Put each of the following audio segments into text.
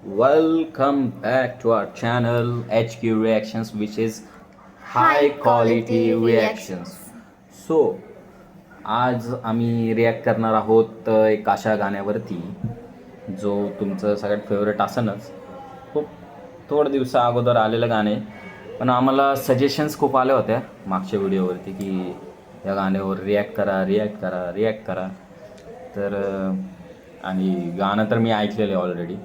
Welcome back to our channel HQ Reactions, which is high quality reactions. So आज आम्ही react करणार आहोत एक अशा गाण्यावरती जो तुमचं सगळ्यात फेवरेट असेलच. खूप थोड्या दिवसा अगोदर आलेलं गाणे, पण आम्हाला सजेशन्स खूप आल्या होत्या मागच्या व्हिडिओवरती की या गाण्यावर रिॲक्ट करा. तर आणि गाणं तर मी ऐकलेलं आहे ऑलरेडी.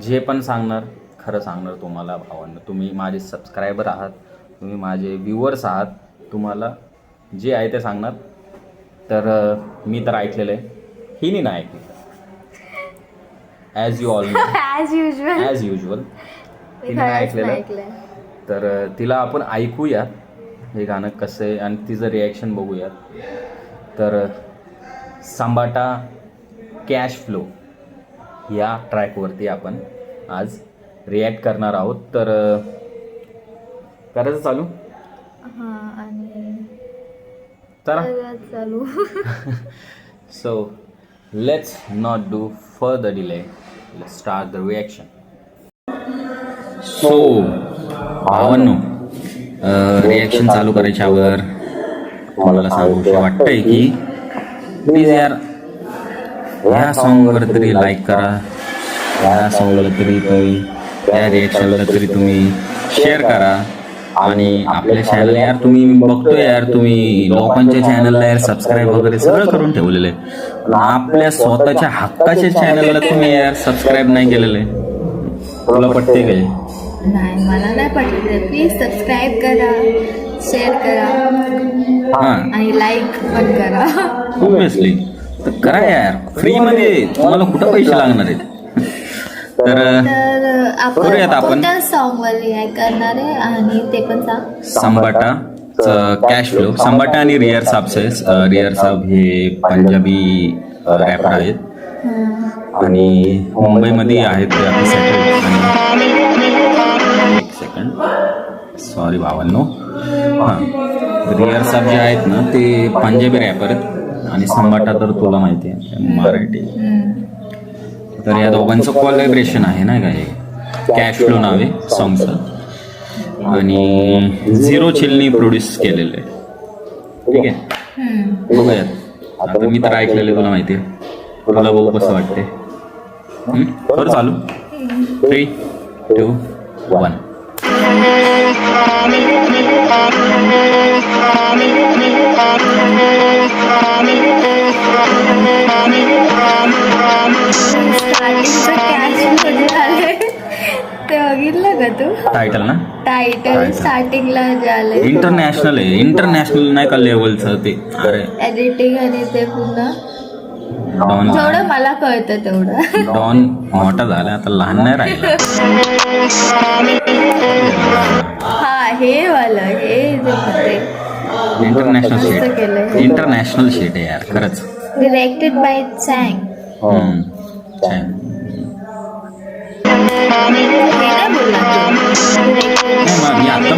जे पण सांगणार खरं सांगणार तुम्हाला भावांनो. तुम्ही माझे सबस्क्रायबर आहात, तुम्ही माझे व्ह्युअर्स आहात, तुम्हाला जे आहे ते सांगणार. तर मी तर ऐकलेलं आहे, हिने नाही ऐकलं as you all as usual तिने नाही ऐकलेलं. तर तिला आपण ऐकूयात हे गाणं कसं आहे आणि तिचं रिॲक्शन बघूयात. तर संबाटा कॅश फ्लो या ट्रॅकवरती आपण आज रिॲक्ट करणार आहोत. तर करायचं चालू चला चालू. So let's not do further delay, let's start the reaction. So भावांनो, रिॲक्शन चालू करायच्यावर मला सांगू वाटतंय की प्लीज यार ह्या सॉन्गवर तरी लाईक करा, ह्या सॉन्गला तरी तुम्ही, या रिॲक्शनला तरी तुम्ही शेअर करा. आणि आपल्या चॅनल यार तुम्ही बघतोय यार, तुम्ही लोकांच्या चॅनलला यार सबस्क्राईब वगैरे सगळं करून ठेवलेलं आहे. आपल्या स्वतःच्या हक्काच्या चॅनलला तुम्ही यार सबस्क्राईब नाही केलेलं आहे. तुला पटते काय? नाही, मला नाही पटलं. प्लीज सबस्क्राईब करा, शेअर करा आणि लाईक पण करा. ऑब्विसली तर करा यार, फ्रीमध्ये तुम्हाला कुठं पैसे लागणार आहेत. तर करूयात आपण कोणत्या सॉन्गवर रिॲक्ट करणार आहे आणि ते पण सांग. संबाटा कॅश फ्लो. संबाटा आणि रियर साब हे पंजाबी रॅपर आहेत आणि मुंबईमध्ये आहेत ते आता सेटल. एक सेकंड, सॉरी भावांनो. हां, रियर साब जे आहेत ना ते पंजाबी रॅपर आहेत आणि संबाटा तर तुला माहिती आहे मराठी. तर या दोघांचं कोलॅबरेशन आहे ना काय, कॅश फ्लो नाव आहे सॉंगचं आणि झिरो चिलनी प्रोड्यूस केलेलं आहे. ठीक आहे, बघूयात. आता मी तर ऐकलेलं, तुला माहिती आहे. तुला बघू कसं वाटते. बरं चालू. 3, 2, 1. ते बघितलं का तू? टायटल ना, टायटल स्टार्टिंगला जे आलंय इंटरनॅशनल आहे. इंटरनॅशनल नाही का लेवलचं ते. अरे एडिटिंग आणि ते पुन्हा डॉन, जेवढं मला कळतं तेवढं. डॉन मोठा झाला आता, लहान नाही राहिला. हा, हे वाला, हे जे होते इंटरनॅशनल शेट आहे यार खरंच. Directed bye चँग. मी आता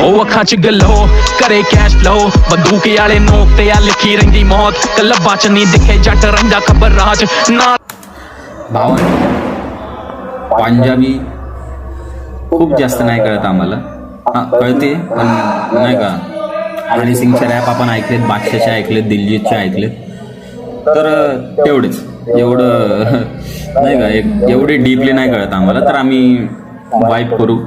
ਉਹ ਅੱਖਾਂ 'ਚ ਗਲੋ ਕਰੇ ਕੈਸ਼ ਫਲੋ, ਬੰਦੂਕ ਵਾਲੇ ਨੋਕ ਤੇ ਆ ਲਿਖੀ ਰਹਿੰਦੀ ਮੌਤ. ਕਲੱਬਾਂ 'ਚ ਨਹੀਂ ਦਿਖੇ ਜੱਟ ਰਹਿੰਦਾ ਖਬਰ ਰਾਜ ਨਾ. भावांनो, पंजाबी खूप जास्त नाही कळत आम्हाला. हां कळते, पण नाही का हनी सिंगचे रॅप आपण ऐकलेत, बादशाहचे ऐकलेत, दिलजीतचे ऐकलेत. तर तेवढेच, एवढं नाही का, एवढे डीपली नाही कळत आम्हाला. तर आम्ही वाईप करू.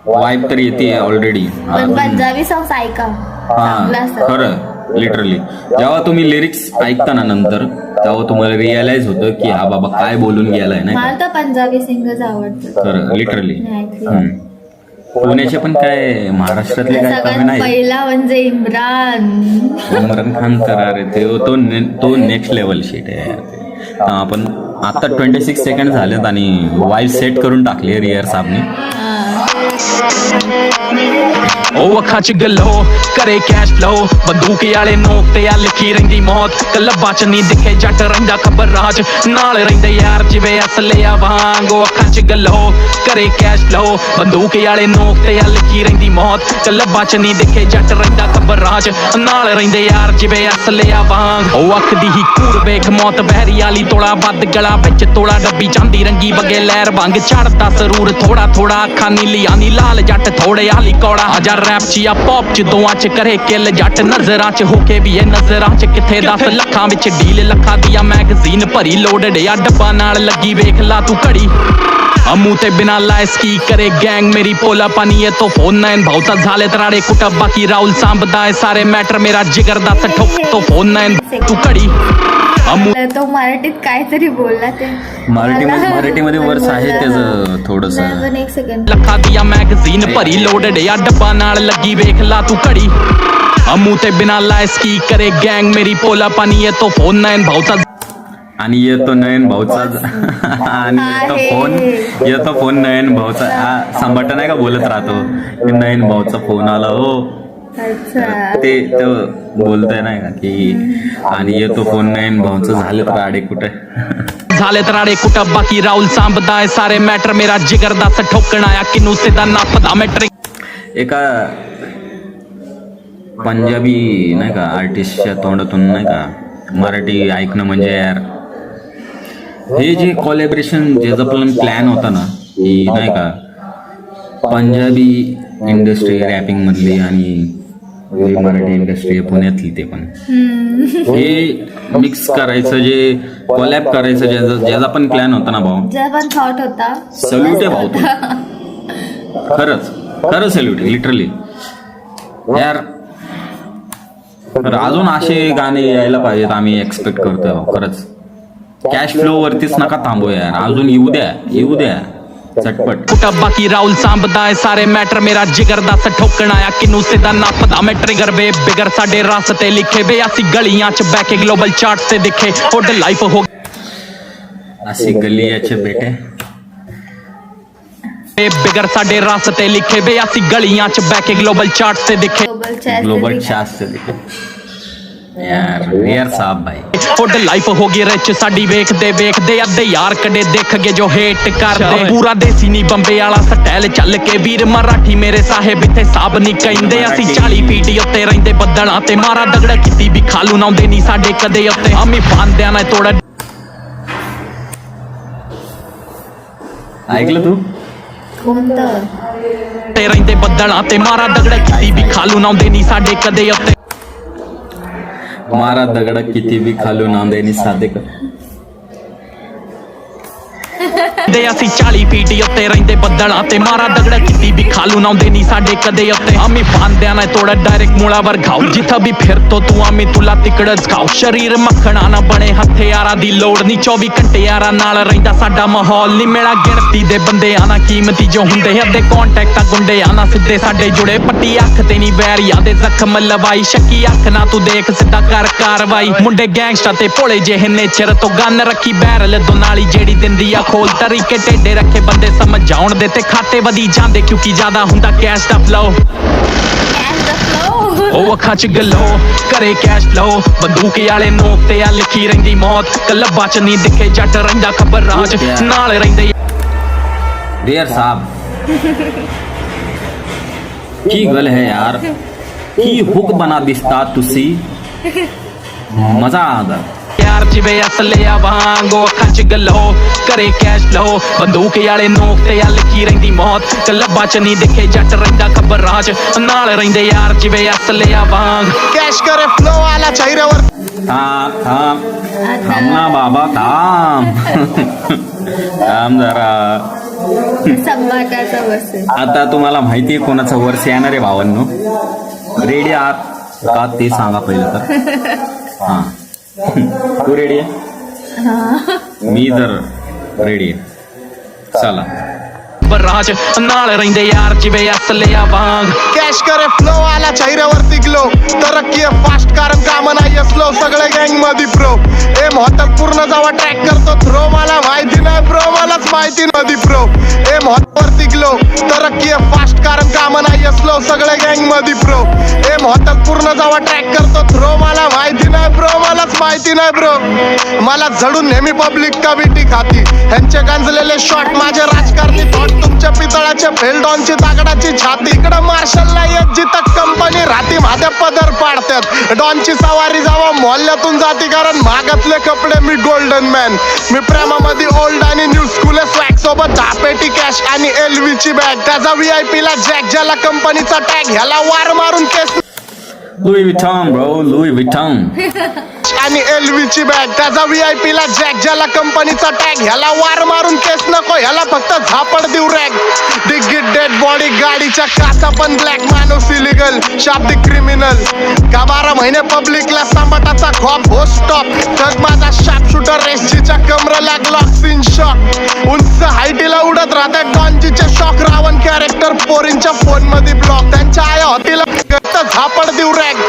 वाईप तर येते ऑलरेडी. पण पंजाबी सॉंग्स ऐका, चांगलं हां असतं. खरं, लिटरली जेव्हा तुम्ही लिरिक्स ऐकता ना नंतर, तेव्हा तुम्हाला रिअलाइज होतं की हा बाबा काय बोलून गेलाय. नाही मला तर पंजाबी सिंगर्स आवडतात खरं, लिटरली. ऐकलं. पुण्याचे पण काय, महाराष्ट्रातले काय कमी सगळ्यात नाही. पहिला म्हणजे इम्रान खान करार ते तो नेक्स्ट लेवल शीट आहे यार ते. आपण आता 26 सेकंड झालेत आणि वाईफ सेट करून टाकले रियर साबने. ਉਹ ਅੱਖਾਂ 'ਚ ਗਲੋ ਕਰੇ ਕੈਸ਼ ਫਲੋ ਬੰਦੂਕ ਵਾਲੇ ਨੋਕ ਤੇ ਆ ਲਿਖੀ ਰਹਿੰਦੀ ਮੌਤ ਕਲੱਬਾਂ 'ਚ ਨਹੀਂ ਦਿਖੇ ਜੱਟ ਰਹਿੰਦਾ ਖਬਰ ਰਾਜ ਨਾਲ ਰਹਿੰਦੇ ਯਾਰ ਜਿਵੇਂ ਅਸਲਿਆ ਵਾਂਗ ਉਹ ਅੱਖਾਂ 'ਚ ਗਲੋ ਕਰੇ ਕੈਸ਼ ਫਲੋ ਬੰਦੂਕ ਵਾਲੇ ਨੋਕ ਤੇ ਆ ਲਿਖੀ ਰਹਿੰਦੀ ਮੌਤ ਕਲੱਬਾਂ 'ਚ ਨਹੀਂ ਦਿਖੇ ਜੱਟ ਰਹਿੰਦਾ ਖਬਰ ਰਾਜ ਨਾਲ ਰਹਿੰਦੇ ਯਾਰ ਜਿਵੇਂ ਅਸਲਿਆ ਵਾਂਗ ਉਹ ਅੱਖ ਦੀ ਹੀ ਕੂਰ ਵੇਖ ਮੌਤ ਬਹਿਰੀ ਵਾਲੀ ਤੋਲਾ ਵੱਧ ਗਲਾ ਵਿੱਚ ਤੋਲਾ ਡੱਬੀ ਚਾਂਦੀ ਰੰਗੀ ਬਗੇ ਲਹਿਰ ਵਾਂਗ ਚੜਦਾ ਸਰੂਰ ਥੋੜਾ ਥੋੜਾ ਅੱਖਾਂ ਨੀਲੀਆਂ ਨੀ ਲਾਲ ਜੱਟ ਥੋੜੇ ਆਲੀ ਕੌੜਾ ਹਜ਼ਾਰ ਰੈਪ 'ਚ ਜਾਂ ਪੌਪ 'ਚ ਦੋਆਂ 'ਚ ਕਰੇ ਕਿੱਲ ਜੱਟ ਨਜ਼ਰਾਂ 'ਚ ਹੋ ਕੇ ਵੀ ਇਹ ਨਜ਼ਰਾਂ 'ਚ ਕਿੱਥੇ 10 ਲੱਖਾਂ ਵਿੱਚ ਡੀਲ ਲੱਖਾਂ ਦੀਆਂ ਮੈਗਜ਼ੀਨ ਭਰੀ ਲੋਡਡ ਆ ਡੱਬਾ ਨਾਲ ਲੱਗੀ ਵੇਖ ਲਾ ਤੂੰ ਘੜੀ मुंह ते बिना लाइस की करे गैंग मेरी पोला पानी है तो फोन नाइन भावचा झाले तराडे कुटं बाकी राहुल सांबदाय सारे मॅटर मेरा जिगर दा ठोक तो फोन नाइन तू कडी तो मराठीत काहीतरी बोलला ते मराठीमध्ये वर्स आहे त्याचं थोडस नाही, पण एक सेकंड. ਲੱਖਾਂ ਦੀਆਂ ਮੈਗਜ਼ੀਨ ਭਰੀ ਲੋਡਡ ਆ ਡੱਬਾ ਨਾਲ ਲੱਗੀ ਵੇਖ ਲਾ ਤੂੰ ਘੜੀ ਮੂੰਹ ਤੇ ਬਿਨਾ ਲਾइस की करे गैंग मेरी पोला पानी है तो फोन नाइन भावचा आणि येतो नयन भाऊचा आणि येतो फोन नयन भाऊचा संभाट नाही का बोलत राहतो की नयन भाऊचा फोन आला हो अच्छा ते बोलतोय नाही का की आणि येतो फोन नयन भाऊचं झालं राडे कुठे झाले तराडे कुटं बाकी राहुल सांबदाय सारे मॅटर मेरा जिगर दा ठोकणा या किनू सिदा नापदा मॅट्रिक एका पंजाबी नाही का आर्टिस्टच्या तोंडातून नाही का मराठी ऐकणं म्हणजे यार हे जे कोलॅबरेशन ज्याचा पण प्लॅन होता ना की नाही का पंजाबी इंडस्ट्री रॅपिंग मधली आणि मराठी इंडस्ट्री पुण्यातली ते पण हे मिक्स करायचं जे कोलॅब करायचं ज्याचा पण प्लॅन होता ना भाऊ ज्या पण थॉट होता सल्यूट आहे भाऊ तो खरंच सल्यूट आहे लिटरली यार तर अजून असे गाणे यायला पाहिजेत आम्ही एक्सपेक्ट करतोय भाऊ खरंच कॅश फ्लो वरतीच नका थांबू यार अजून येऊ द्या चटपट कुटं बाकी राहुल सांबदाय सारे मैटर मेरा जिगर दा ठोकणा या किनू सिदा नापदा मैं ट्रिगर वे बिगर साडे रास्ते लिखे वे असी गलियां च बैके ग्लोबल चार्ट से दिखे होड लाइफ हो असी गलियां च बैठे बिगर साडे रास्ते लिखे वे असी गलियां च बैके ग्लोबल चार्ट से दिखे ग्लोबल चार्ट से दिखे यार यार साहब भाई होड लाइफ हो गई रिच साडी वेखदे अद्धे यार कदे देख गए जो हेट करदे पूरा देसी नी बंबे वाला स्टाइल चल के वीर मराठी मेरे साहेब इथे साहब नी कहंदे असी 40 फीट उत्ते रहिंदे बदलां ते मारा दगड़ा किती भी खालू नाउंदे नी साडे कदे उत्ते आमी बांध्या ना तोड़ा ऐकलं तू कोणतं ते रहिंदे बदलां ते मारा दगड़ा किती भी खालू नाउंदे नी साडे कदे उत्ते मारा दगड़ा किती भी खालू नांदे नी सादे कर दे असी 40 फीट उत्ते रहिंदे बदलां ते मारा दगड़ा किती भी खालू नाउंदे नी साडे कदे उत्ते आमी बांध्या ना तोड़ा डायरेक्ट मुळावर घाव जिथं भी फिरतो तू आमी तुला तिकडच घाव शरीर मखणा ना बणे हथियारां दी लोड़ नी 24 घंटे यारां नाल रहिंदा साडा माहौल नी मेरा गिणती दे बंदे आना कीमती जो हुंदे अद्धे कॉन्टैक्ट गुंडे आना सिद्धे साडे जुड़े पट्टी अख ते नी वैरिया दे जख्म लवाई शक्की अख ना तू देख सिद्धा कर कार्रवाई मुंडे गैंगस्टर ते भोले जेहे नेचर तो गन रखी बैरल दो नाली जेड़ी दिंदी आ खोल तरीके टेढ़े रखे बंदे समझाउण दे ते खाते वधी जांदे क्योंकि ज्यादा हुंदा कैश दा फ्लो ਉਹ ਅੱਖਾਂ 'ਚ ਗਲੋ ਕਰੇ ਕੈਸ਼ ਫਲੋ ਬੰਦੂਕ ਵਾਲੇ ਨੋਕ ਤੇ ਆ ਲਿਖੀ ਰਹਿੰਦੀ ਮੌਤ ਕਲੱਬਾਂ 'ਚ ਨਹੀਂ ਦਿਖੇ ਜੱਟ ਰਹਿੰਦਾ ਖਬਰ ਰਾਜ ਨਾਲ ਰਹਿੰਦੇ डियर साहब की गल है यार की हुक बना दिसता तुसी मजा आता यार जिਵੇਂ ਅਸਲਿਆ ਵਾਂਗੋ ਅੱਖਾਂ 'ਚ ਗਲੋ ਕਰੇ ਕੈਸ਼ ਫਲੋ ਬੰਦੂਕ ਵਾਲੇ ਨੋਕ ਤੇ ਆ ਲਿਖੀ ਰਹਿੰਦੀ ਮੌਤ ਕਲੱਬਾਂ 'ਚ ਨਹੀਂ ਦਿਖੇ ਜੱਟ ਰਹਿੰਦਾ ਖਬਰ ਰਾਜ ਨਾਲ ਰਹਿੰਦੇ ਯਾਰ ਜਿਵੇਂ ਅਸਲਿਆ ਵਾਂਗ कॅश करे फ्लो आला चेहऱ्यावर थांब ना बाबा थांब जरा संभाटाचा वर्सेस आता तुम्हाला माहितीये कोणाचा वर्ष येणार आहे भावांनो रेडी आहात का ते सांगा पहिलं तर हा तू रेडी आहे मी तर रेडी आहे चला राज नाल रहंदे यार जिवे असलिया वांग कॅश करे फ्लो आला चेहऱ्यावरती ग्लो तरक्की आहे फास्ट कारण काम नाही स्लो सगळे गँग मध्ये प्रो एम हॉटेल पूर्ण जावा ट्रॅक करतो थ्रो मला माहिती नाही ब्रो मलाच माहिती नदी प्रो एम हॉटेल वरती टिकलो तरक्की फास्ट कारण काम नाही स्लो सगळे गँग मध्ये प्रो एम होतात पूर्ण जेव्हा ट्रॅक करतो थ्रो मला माहिती नाही ब्रो मलाच माहिती नाही ब्रो मला झडून नेहमी पब्लिक कमिटी खाती ह्यांचे गांजलेले शॉट माझे राजकारणी थॉट तुमच्या पितळाचे फेल्डॉनची तागडाची छाती इकडं मार्शल नाही येत जिथं कंपनी राहती माझ्या पदर पाडतात डॉनची सवारी जावा मोहल्ल्यातून जाती कारण महागातले कपडे मी गोल्डन मॅन मी प्रेमामध्ये ओल्ड आणि न्यू स्कूल स्वॅग सोबत झापेटी कॅश आणि LV ची बॅग त्याचा VIP ला जॅक ज्याला कंपनीचा टॅग ह्याला वार मारून केस Louis Vuitton bro Louis Vuitton आणि LV ची बॅग त्याचा VIP ला जॅक ज्याला कंपनीचा टॅग ह्याला वार मारून केस नको ह्याला फक्त झापड देऊ रॅग डिग्गीट डेड बॉडी गाडीच्या काचा पण ब्लॅक माणूस इलिगल शाब्दिक क्रिमिनल का 12 महिने पब्लिकला सांबाटाचा खॉप हो स्टॉप तर माझा शार्प शूटर रेसजीच्या कमरेला ग्लॉक सीन शॉक उंच हाईटीला उडत राहतात डॉनजीचे शॉक रावण कॅरेक्टर पोरींच्या फोन मध्ये ब्लॉक त्यांच्या आया होतीला झापड देऊ रॅग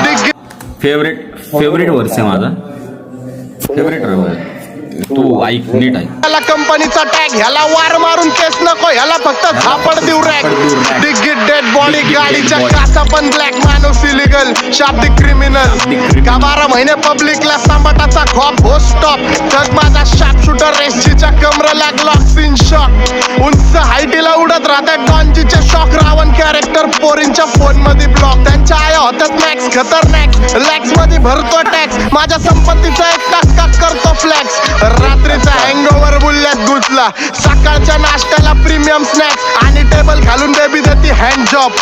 डिग्गीट फेवरेट वर्ष आहे माझा फेवरेट तू ऐक नीट ऐक ह्याला कंपनीचा टॅग ह्याला वार मारून केस नको ह्याला फक्त झापड देऊ रॅग डिग्गीट डेड बॉडी गाडीच्या काचा पण ब्लॅक माणूस इलिगल शाब्दिक क्रिमिनल का 12 महिने पब्लिकला सांबाटाचा खॉप हो स्टॉप तर माझा शार्प शूटर रेसजीच्या कमरेला ग्लॉक सीन शॉक उंच हाईटीला उडत राहतात डॉनजीचे शॉक रावण कॅरेक्टर पोरींच्या फोन मध्ये ब्लॉक त्यांच्या आया होतात मॅक्स खतरनाक लॅक्स मध्ये भरतो टॅक्स माझ्या संपत्तीचा एक टाक करतो फ्लॅक्स रात्रीचा हँगओव्हर बुल्ल्यात गुचला सकाळच्या नाश्त्याला प्रीमियम स्नॅक्स आणि टेबल घालून बेबी देती हँड जॉब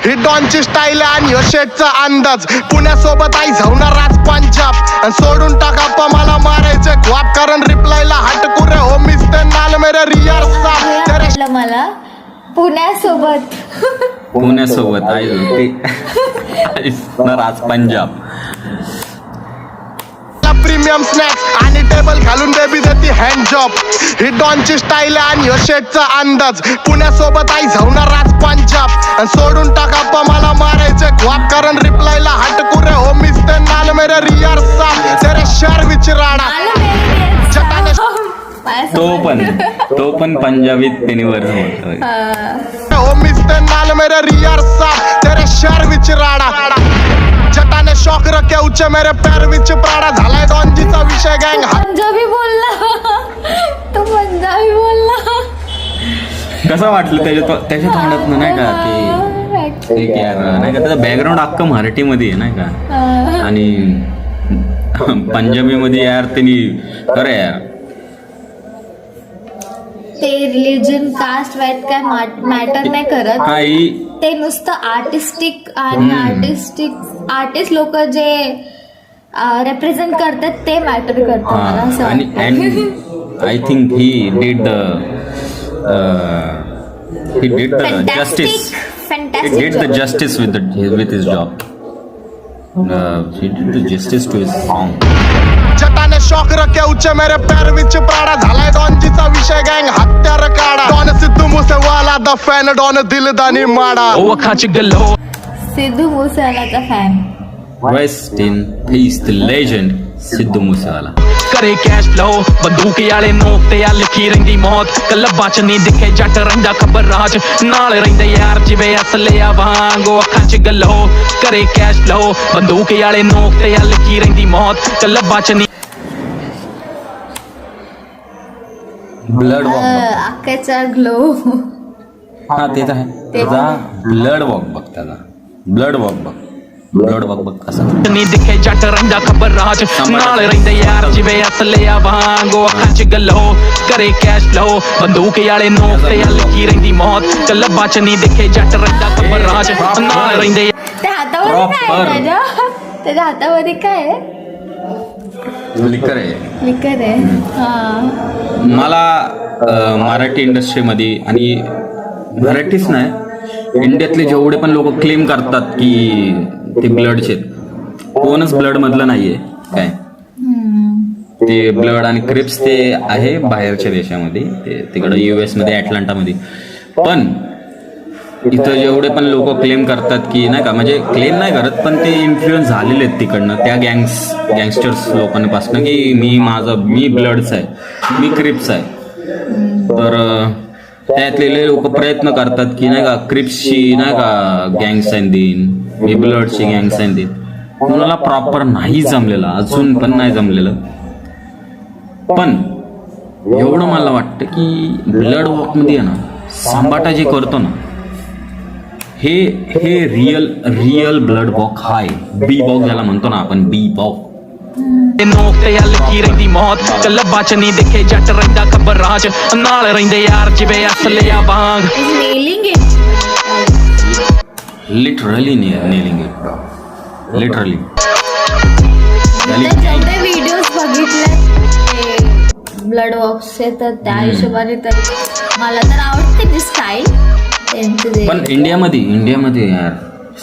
ही डॉनची स्टाईल आणि ह्यो शेटचा अंदाज पुण्यासोबत आई झवणार राज पंजाब आणि सोडून टाका मला मारायचे ख्वाब कारण रिप्लायला हटकुरे हो मिस्टर नाल मेरे रियार साहब तेरे म्हटलं मला पुण्यासोबत आई राज पंजाब प्रीमियम स्नॅक्स आणि टेबल घालून बेबी देती हँड जॉब ही डॉनची स्टाईल आणि ह्यो शेटचा अंदाज पुण्यासोबत आई झवणार राज पंजाब आणि सोडून टाका मला मारायचे ख्वाब कारण रिप्लायला हटकुरे हो मिस्टर नाल मेरे रियार साहब तेरे शहर विचराडा जटाने तो पण पंजाबीत त्यांनी वर हो मिस्टर नाल मेरे रियार साहब तेरे शहर विचराडा जटाने शौक रखे उच्च मेरे पैर विच प्राडा झालाय डॉनजीचा विषय गँग पंजाबी बोलला तो पंजाबी बोलला कसं वाटलं त्याच्या तोंडात नाही का की यार नाही का त्याचं बॅकग्राऊंड अख्खं मराठीमध्ये आहे नाही का आणि पंजाबीमध्ये यार त्यांनी खरं यार ते रिलीजन कास्ट वाईट काय मॅटर नाही करत ते नुसतं आर्टिस्टिक आणि आर्टिस्ट लोक जे रिप्रेझेंट करतात ते मॅटर करतात मला असं वाटतं. I think he did the justice with his job. He did the justice to his song. जटाने शौक रखे उच्च मेरे पैर विच प्राडा झालाय डॉनजीचा विषय गँग हत्यार काढा don Sidhu Moosewala the fan don दिलदानी माडा ਉਹ ਅੱਖਾਂ 'ਚ ਗੱਲੋ सिद्धू मूसेवालाचा fan Rest in peace, the legend Sidhu Moosewala. ਕਰੇ ਕੈਸ਼ ਫਲੋ ਬੰਦੂਕ ਵਾਲੇ ਨੋਕ ਤੇ ਆ ਲਿਖੀ ਰਹਿੰਦੀ ਮੌਤ ਕਲੱਬਾਂ 'ਚ ਨਹੀਂ ਦਿਖੇ ਜੱਟ ਰਹਿੰਦਾ ਖਬਰ ਰਾਜ ਨਾਲ ਰਹਿੰਦੇ ਯਾਰ ਜਿਵੇਂ ਅਸਲਿਆ ਵਾਂਗੋ ਅੱਖਾਂ 'ਚ ਗੱਲੋ ਕਰੇ ਕੈਸ਼ ਫਲੋ ਬੰਦੂਕ ਵਾਲੇ ਨੋਕ ਤੇ ਆ ਲਿਖੀ ਰਹਿੰਦੀ ਮੌਤ ਕਲੱਬਾਂ 'ਚ ਨਹੀਂ ब्लड वॉक आकाचा ग्लो हा तेच आहे त्याचा ब्लड वॉक बघ त्याचा ब्लड वॉक बघ कसा ਨਹੀਂ ਦਿਖੇ ਜੱਟ ਰਹਿੰਦਾ ਖਬਰ ਰਾਜ ਨਾਲ ਰਹਿੰਦੇ ਯਾਰ ਜਿਵੇਂ ਅਸਲਿਆ ਵਾਂਗੋ ਅੱਖਾਂ 'ਚ ਗੱਲੋ ਕਰੇ ਕੈਸ਼ ਫਲੋ ਬੰਦੂਕ ਵਾਲੇ ਨੋਕ ਤੇ ਆ ਲਿਖੀ ਰਹਿੰਦੀ ਮੌਤ ਕਲੱਬਾਂ 'ਚ ਨਹੀਂ ਦਿਖੇ ਜੱਟ ਰਹਿੰਦਾ ਖਬਰ ਰਾਜ ਨਾਲ ਰਹਿੰਦੇ त्या हातामध्ये काय आहे त्याच्या हातामध्ये काय आहे लिकर आहे लिकर आहे हा मला मराठी इंडस्ट्रीमध्ये आणि मराठीच नाही इंडियातले जेवढे पण लोक क्लेम करतात की ते ब्लडचे कोणच ब्लड मधलं नाहीये काय ते ब्लड आणि क्रिप्स ते आहे बाहेरच्या देशामध्ये ते तिकडं US मध्ये अटलांटामध्ये पण इथं जेवढे पण लोक क्लेम करतात की नाही का म्हणजे क्लेम नाही करत पण ते इन्फ्लुएन्स झालेले आहेत तिकडनं त्या गँगस्टर्स लोकांपासून की मी ब्लडचा आहे मी क्रिप्स आहे तर त्यातले लय लोक प्रयत्न करतात की नाही का क्रिप्सची नाही का गँग साईन देईन, ब्लडची गँग साईन देईन, कुणाला प्रॉपर नाही जमलेलं, अजून पण नाही जमलेलं. पण एवढं मला वाटतं की ब्लड वॉक मध्ये आहे ना, सांबाटा जे करतो ना, हे रियल ब्लड वॉक हाय, बी वॉक ज्याला म्हणतो ना आपण, बी वॉक. नोक ते आ लिखी रहिंदी मौत, कल्लबा च नहीं दिखे जट रहिंदा खबरां च, नाल रहिंदे यार जिवें असले आ वांग. Nailing it. Literally nailing it, literally. जेवढे व्हिडिओज बघितले ब्लड वॉक्सचे, तर त्या हिशोबाने तर मला तर आवडते ती स्टाईल त्यांची जे. पण इंडियामध्ये यार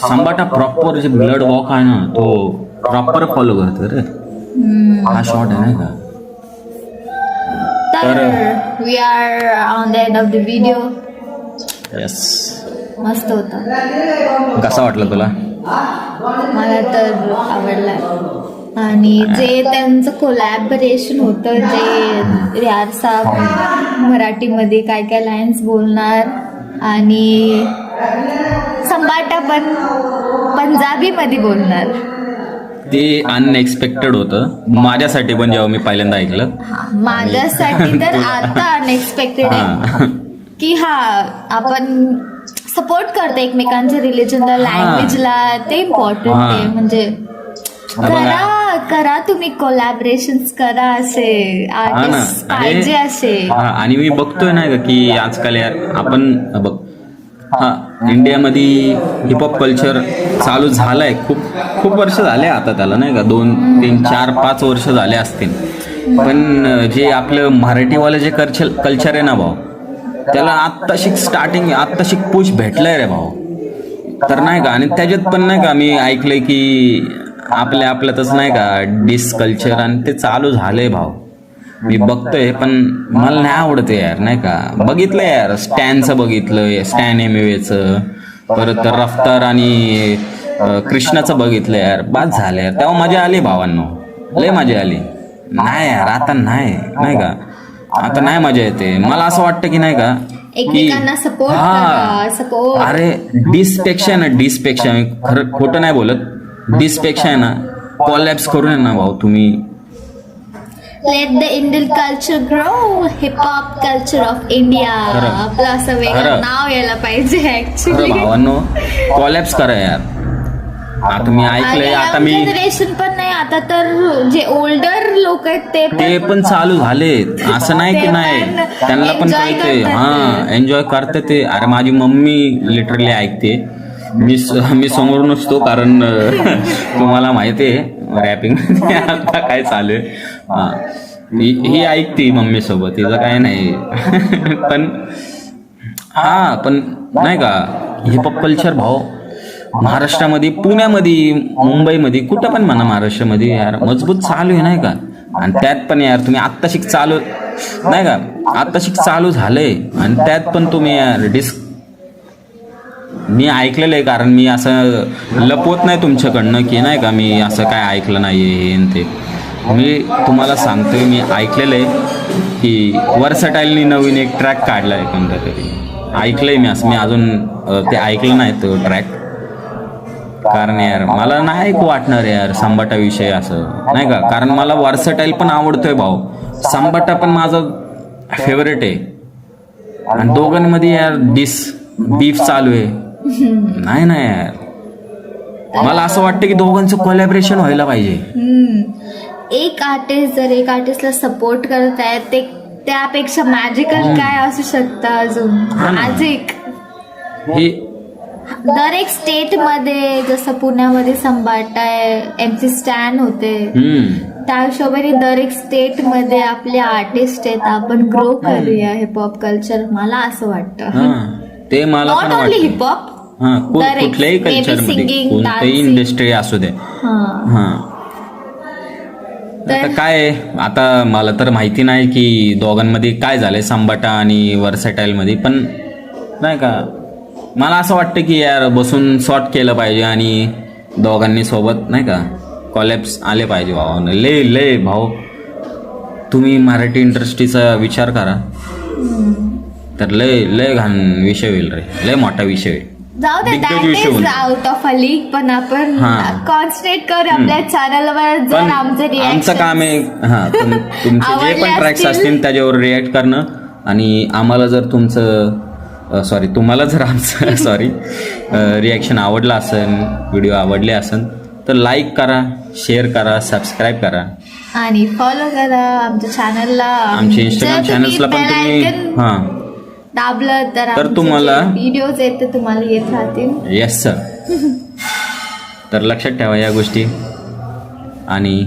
सांबाटा प्रॉपर जे ब्लड वॉक आहे ना, तो प्रॉपर फॉलो करतो रे. हा शॉट आहे नाही का. तर we are on the end of the video. Yes. मस्त होता. कसा वाटला तुला? मला तर आवडला. आणि जे त्यांचं कोलॅबरेशन होतं, जे रियाज साहेब मराठीमध्ये काय काय लाईन्स बोलणार आणि संबाटा पण पंजाबीमध्ये बोलणार, ते अनएक्सपेक्टेड होतं माझ्यासाठी पण. जेव्हा मी पहिल्यांदा ऐकलं, माझ्यासाठी तर आता अनएक्सपेक्टेड आहे की आपण सपोर्ट करतो एकमेकांच्या रिलीजनला, लँग्वेजला. ते इम्पॉर्टंट आहे. म्हणजे करा तुम्ही कोलॅबरेशन्स करा, असे आर्टिस्ट पाहिजे असे. आणि मी बघतोय नाही का की आजकाल यार आपण बघ, इंडियामध्ये हिपहॉप कल्चर चालू झालंय, खूप वर्ष झाले आता त्याला नाही का, 2, 3, 4, 5 वर्ष झाले असतील. पण जे आपलं मराठीवालं जे कल्चर आहे ना भाऊ, त्याला आत्ताशिक पुश भेटलाय रे भाऊ. तर नाही का, आणि त्याच्यात पण नाही का मी ऐकलंय की आपल्यातच नाही का डिस कल्चर, आणि ते चालू झालंय भाऊ. मी बघतोय पण मला नाही आवडत यार नाही का. बघितलं यार, स्टॅनचं बघितलं, स्टॅन एमवेचं, परत रफ्तार आणि कृष्णाचं बघितलं यार, बाद झालं यार. तेव्हा मजा आली भावांनो, लय मजा आली. नाही यार आता नाही का, आता नाही मजा येते. मला असं वाटतं की नाही का, एकमेकांना सपोर्ट. अरे डिसपेक्षा मी खरं खोटं नाही बोलत, डिसपेक्षा आहे ना कॉलॅब्स करून आहे ना भाऊ तुम्ही. Let the Indian culture grow, hip hop culture of India. आपलं असं वेगळं नाव यायला पाहिजे ऍक्च्युली. भावांनो कॉलॅब्स करा यार. आता मी ऐकलंय, आता मी जनरेशन पण नाही, आता तर जे ओल्डर लोक आहेत ते पण चालू झालेत. असं नाही की नाही, त्यांना पण कळते, एन्जॉय करते ते. अरे माझी मम्मी लिटरली ऐकते, मी समोर नसतो कारण तुम्हाला माहिती आहे रॅपिंग आता काय चालू आहे. ही ऐकते मम्मी सोबत, तिचं काय नाही. पण नाही का हिपहॉप कल्चर भाऊ महाराष्ट्रामध्ये, पुण्यामध्ये, मुंबईमध्ये, कुठं पण म्हणा महाराष्ट्रामध्ये यार मजबूत चालू आहे नाही का. आणि त्यात पण यार तुम्ही आत्ताशिक चालू नाही का, आत्ताशिक चालू झालंय, आणि त्यात पण तुम्ही यार मी ऐकलेलं आहे. कारण मी असं लपवत नाही तुमच्याकडनं की नाही का मी असं काय ऐकलं नाही हे ते. मी तुम्हाला सांगतोय, मी ऐकलेलं आहे की वर्सटाईलनी नवीन एक ट्रॅक काढला आहे कोणता तरी, ऐकलंय मी. असं मी अजून ते ऐकलं नाही तो ट्रॅक. कारण यार मला नाही वाटणार यार सांबाटा विषय असं नाही का, कारण मला वर्सटाईल पण आवडतोय भाऊ, सांबाटा पण माझं फेवरेट आहे. आणि दोघांमध्ये यार बीफ चालू आहे. नाही यार, मला असं वाटतं की दोघांचं कोलॅबरेशन व्हायला पाहिजे. एक आर्टिस्टला सपोर्ट करत आहे, ते त्यापेक्षा मॅजिकल काय असू शकतं अजून. मॅजिक हे दर एक स्टेट मध्ये, जसं पुण्यामध्ये संबाटा आहे, MC स्टॅन होते, त्या हिशोबाने दर एक स्टेट मध्ये आपले आर्टिस्ट आहेत. आपण ग्रो करूया हिपहॉप कल्चर, मला असं वाटतं. ते मला पण नॉट ओनली हिपहॉप, हिपहॉप, कुठल्याही कल्चर मध्ये, कोणत्याही इंडस्ट्री असू दे. आता काय, आता मला तर माहिती नाही की दोघांमध्ये काय झालंय संबाटा आणि वर्सटाईल मध्ये. पण नाही का मला असं वाटतं की यार बसून सॉर्ट केलं पाहिजे आणि दोघांनी सोबत नाही का कॉलॅब्स आले पाहिजे भावानं. लय भाऊ, तुम्ही मराठी इंडस्ट्रीचा विचार करा. तर लय लय घाण विषय होईल रे, लय मोठा विषय होईल. जाऊ दे, दिग्गज दॅट विषय इज होईल. Out of a league. पण आपण हा. कॉन्सन्ट्रेट करू आपल्या चॅनलवर. जर पण आमचं आमचं रिॲक्शन काम आहे तुमचे जे आवडले पण ट्रॅक्स असतील. असतील त्याच्यावर रिॲक्ट करणं. आणि आम्हाला जर तुम्हाला जर आमचं रिॲक्शन आवडलं असेल, व्हिडिओ आवडले असेल तर लाईक करा, शेअर करा, सबस्क्राईब करा आणि फॉलो करा आमच्या चॅनलला. आमच्या इंस्टाग्राम चॅनल्सला पण तुम्ही दाबलं तर तुम्हाला व्हिडिओज आहेत ते तुम्हाला येत राहतील. Yes sir. तर लक्षात ठेवा या गोष्टी. आणि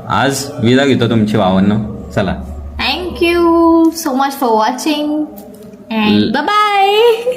आज विदा घेतो तुमची भावांनो. चला, thank you so much for watching and bye bye.